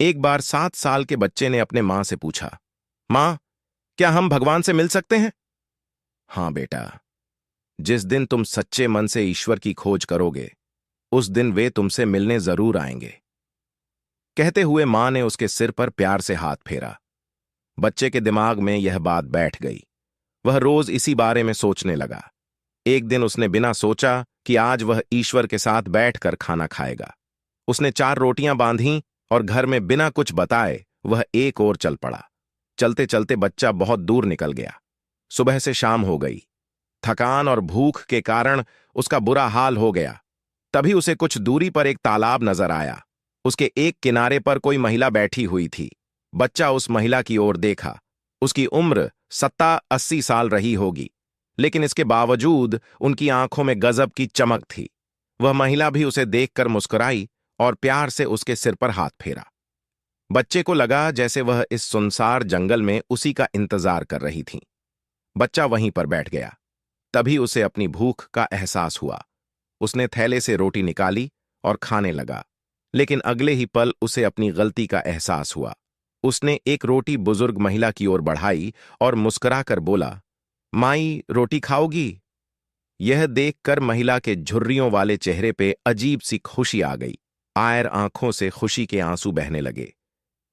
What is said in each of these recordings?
एक बार 7 साल के बच्चे ने अपने मां से पूछा, मां, क्या हम भगवान से मिल सकते हैं? हाँ बेटा, जिस दिन तुम सच्चे मन से ईश्वर की खोज करोगे, उस दिन वे तुमसे मिलने जरूर आएंगे। कहते हुए मां ने उसके सिर पर प्यार से हाथ फेरा। बच्चे के दिमाग में यह बात बैठ गई। वह रोज इसी बारे में सोचने लगा। एक दिन उसने बिना सोचा कि आज वह ईश्वर के साथ बैठकर खाना खाएगा। उसने 4 रोटियां बांधी और घर में बिना कुछ बताए वह एक ओर चल पड़ा। चलते चलते बच्चा बहुत दूर निकल गया। सुबह से शाम हो गई। थकान और भूख के कारण उसका बुरा हाल हो गया। तभी उसे कुछ दूरी पर एक तालाब नजर आया। उसके एक किनारे पर कोई महिला बैठी हुई थी। बच्चा उस महिला की ओर देखा। उसकी उम्र 70-80 साल रही होगी, लेकिन इसके बावजूद उनकी आंखों में गजब की चमक थी। वह महिला भी उसे देखकर मुस्कुराई और प्यार से उसके सिर पर हाथ फेरा। बच्चे को लगा जैसे वह इस सुनसार जंगल में उसी का इंतजार कर रही थी। बच्चा वहीं पर बैठ गया। तभी उसे अपनी भूख का एहसास हुआ। उसने थैले से रोटी निकाली और खाने लगा, लेकिन अगले ही पल उसे अपनी गलती का एहसास हुआ। उसने एक रोटी बुजुर्ग महिला की ओर बढ़ाई और मुस्कुराकर बोला, माई, रोटी खाओगी? यह देखकर महिला के झुर्रियों वाले चेहरे पे अजीब सी खुशी आ गई। आयर आंखों से खुशी के आंसू बहने लगे।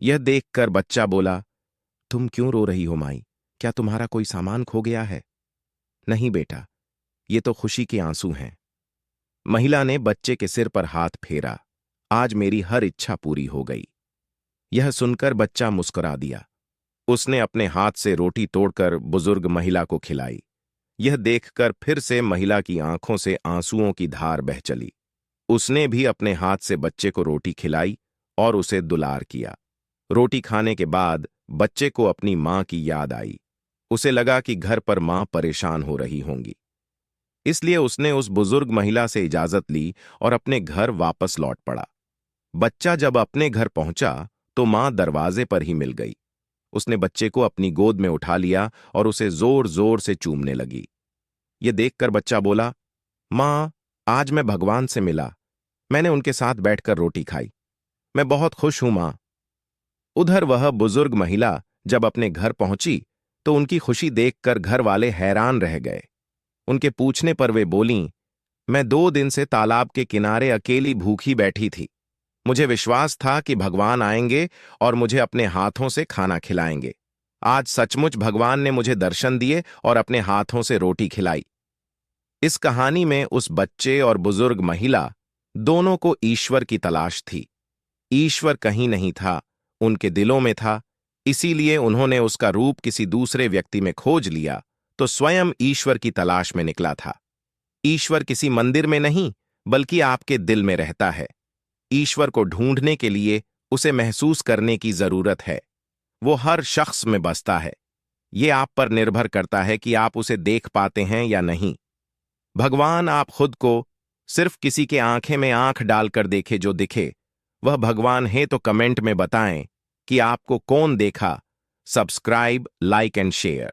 यह देखकर बच्चा बोला, तुम क्यों रो रही हो माई? क्या तुम्हारा कोई सामान खो गया है? नहीं बेटा, ये तो खुशी के आंसू हैं। महिला ने बच्चे के सिर पर हाथ फेरा। आज मेरी हर इच्छा पूरी हो गई। यह सुनकर बच्चा मुस्कुरा दिया। उसने अपने हाथ से रोटी तोड़कर बुजुर्ग महिला को खिलाई। यह देखकर फिर से महिला की आंखों से आंसुओं की धार बह चली। उसने भी अपने हाथ से बच्चे को रोटी खिलाई और उसे दुलार किया। रोटी खाने के बाद बच्चे को अपनी मां की याद आई। उसे लगा कि घर पर मां परेशान हो रही होंगी। इसलिए उसने उस बुजुर्ग महिला से इजाजत ली और अपने घर वापस लौट पड़ा। बच्चा जब अपने घर पहुंचा तो मां दरवाजे पर ही मिल गई। उसने बच्चे को अपनी गोद में उठा लिया और उसे जोर जोर से चूमने लगी। ये देखकर बच्चा बोला, मां, आज मैं भगवान से मिला। मैंने उनके साथ बैठकर रोटी खाई। मैं बहुत खुश हूं मां। उधर वह बुजुर्ग महिला जब अपने घर पहुंची तो उनकी खुशी देखकर घर वाले हैरान रह गए। उनके पूछने पर वे बोलीं, मैं 2 दिन से तालाब के किनारे अकेली भूखी बैठी थी। मुझे विश्वास था कि भगवान आएंगे और मुझे अपने हाथों से खाना खिलाएंगे। आज सचमुच भगवान ने मुझे दर्शन दिए और अपने हाथों से रोटी खिलाई। इस कहानी में उस बच्चे और बुजुर्ग महिला दोनों को ईश्वर की तलाश थी। ईश्वर कहीं नहीं था, उनके दिलों में था। इसीलिए उन्होंने उसका रूप किसी दूसरे व्यक्ति में खोज लिया तो स्वयं ईश्वर की तलाश में निकला था। ईश्वर किसी मंदिर में नहीं, बल्कि आपके दिल में रहता है। ईश्वर को ढूंढने के लिए उसे महसूस करने की जरूरत है। वो हर शख्स में बसता है। ये आप पर निर्भर करता है कि आप उसे देख पाते हैं या नहीं। भगवान आप खुद को सिर्फ किसी के आंखें में आंख डालकर देखे जो दिखे, वह भगवान है तो कमेंट में बताएं कि आपको कौन देखा। Subscribe, like and share.